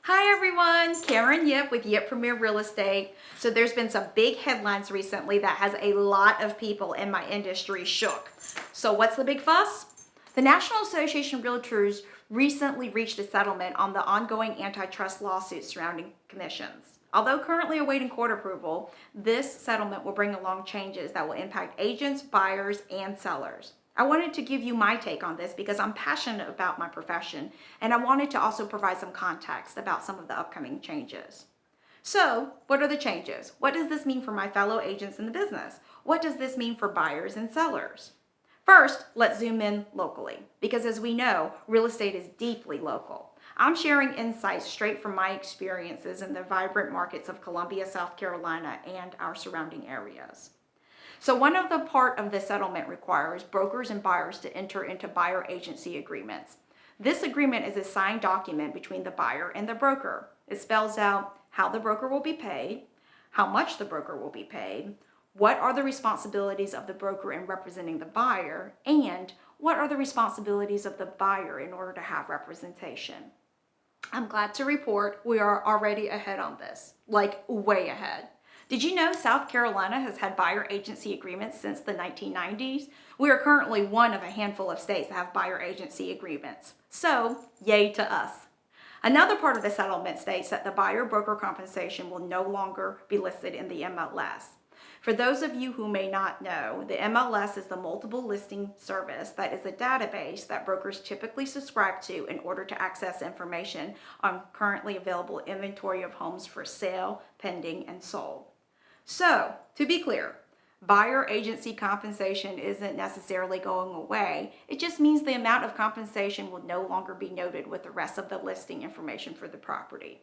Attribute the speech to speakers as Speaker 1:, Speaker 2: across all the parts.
Speaker 1: Hi everyone, Karen Yip with Yip Premier Real Estate. So there's been some big headlines recently that has a lot of people in my industry shook. So what's the big fuss? The National Association of Realtors recently reached a settlement on the ongoing antitrust lawsuits surrounding commissions. Although currently awaiting court approval, this settlement will bring along changes that will impact agents, buyers, and sellers. I wanted to give you my take on this because I'm passionate about my profession, and I wanted to also provide some context about some of the upcoming changes. So, what are the changes? What does this mean for my fellow agents in the business? What does this mean for buyers and sellers? First, let's zoom in locally, because as we know, real estate is deeply local. I'm sharing insights straight from my experiences in the vibrant markets of Columbia, South Carolina, and our surrounding areas. So one of the part of the settlement requires brokers and buyers to enter into buyer agency agreements. This agreement is a signed document between the buyer and the broker. It spells out how the broker will be paid, how much the broker will be paid, what are the responsibilities of the broker in representing the buyer, and what are the responsibilities of the buyer in order to have representation. I'm glad to report we are already ahead on this, like way ahead. Did you know South Carolina has had buyer agency agreements since the 1990s? We are currently one of a handful of states that have buyer agency agreements. So, yay to us. Another part of the settlement states that the buyer broker compensation will no longer be listed in the MLS. For those of you who may not know, the MLS is the multiple listing service that is a database that brokers typically subscribe to in order to access information on currently available inventory of homes for sale, pending, and sold. So, to be clear, buyer agency compensation isn't necessarily going away. It just means the amount of compensation will no longer be noted with the rest of the listing information for the property.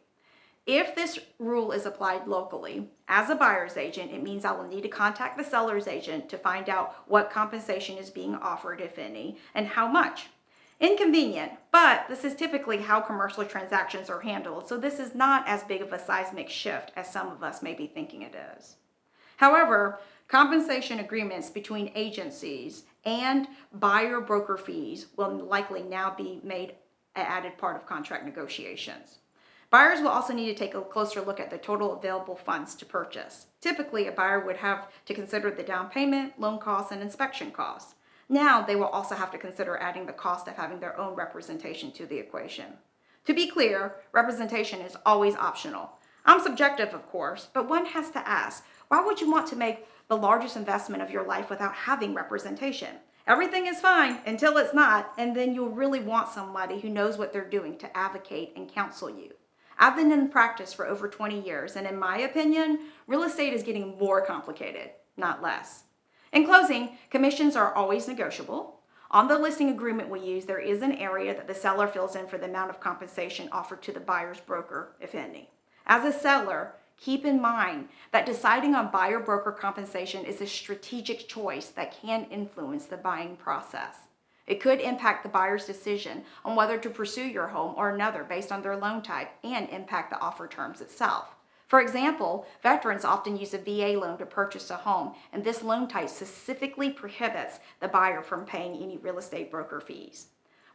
Speaker 1: If this rule is applied locally, as a buyer's agent, it means I will need to contact the seller's agent to find out what compensation is being offered, if any, and how much. Inconvenient, but this is typically how commercial transactions are handled, so this is not as big of a seismic shift as some of us may be thinking it is. However, compensation agreements between agencies and buyer-broker fees will likely now be made an added part of contract negotiations. Buyers will also need to take a closer look at the total available funds to purchase. Typically, a buyer would have to consider the down payment, loan costs, and inspection costs. Now, they will also have to consider adding the cost of having their own representation to the equation. To be clear, representation is always optional. I'm subjective, of course, but one has to ask, why would you want to make the largest investment of your life without having representation? Everything is fine until it's not, and then you'll really want somebody who knows what they're doing to advocate and counsel you. I've been in practice for over 20 years, and in my opinion, real estate is getting more complicated, not less. In closing, commissions are always negotiable. On the listing agreement we use, there is an area that the seller fills in for the amount of compensation offered to the buyer's broker, if any. As a seller, keep in mind that deciding on buyer-broker compensation is a strategic choice that can influence the buying process. It could impact the buyer's decision on whether to pursue your home or another based on their loan type and impact the offer terms itself. For example, veterans often use a VA loan to purchase a home, and this loan type specifically prohibits the buyer from paying any real estate broker fees.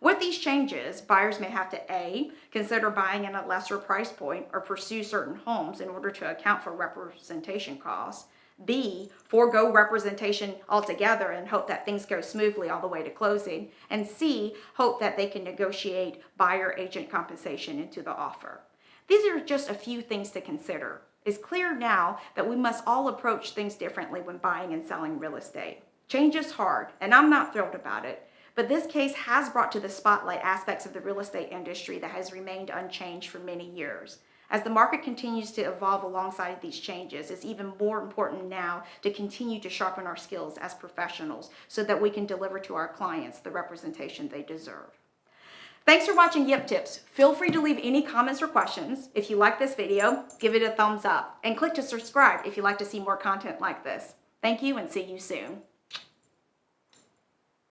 Speaker 1: With these changes, buyers may have to A, consider buying at a lesser price point or pursue certain homes in order to account for representation costs, B, forego representation altogether and hope that things go smoothly all the way to closing, and C, hope that they can negotiate buyer agent compensation into the offer. These are just a few things to consider. It's clear now that we must all approach things differently when buying and selling real estate. Change is hard, and I'm not thrilled about it, but this case has brought to the spotlight aspects of the real estate industry that has remained unchanged for many years. As the market continues to evolve alongside these changes, it's even more important now to continue to sharpen our skills as professionals so that we can deliver to our clients the representation they deserve. Thanks for watching Yip Tips. Feel free to leave any comments or questions. If you like this video, give it a thumbs up and click to subscribe if you'd like to see more content like this. Thank you and see you soon.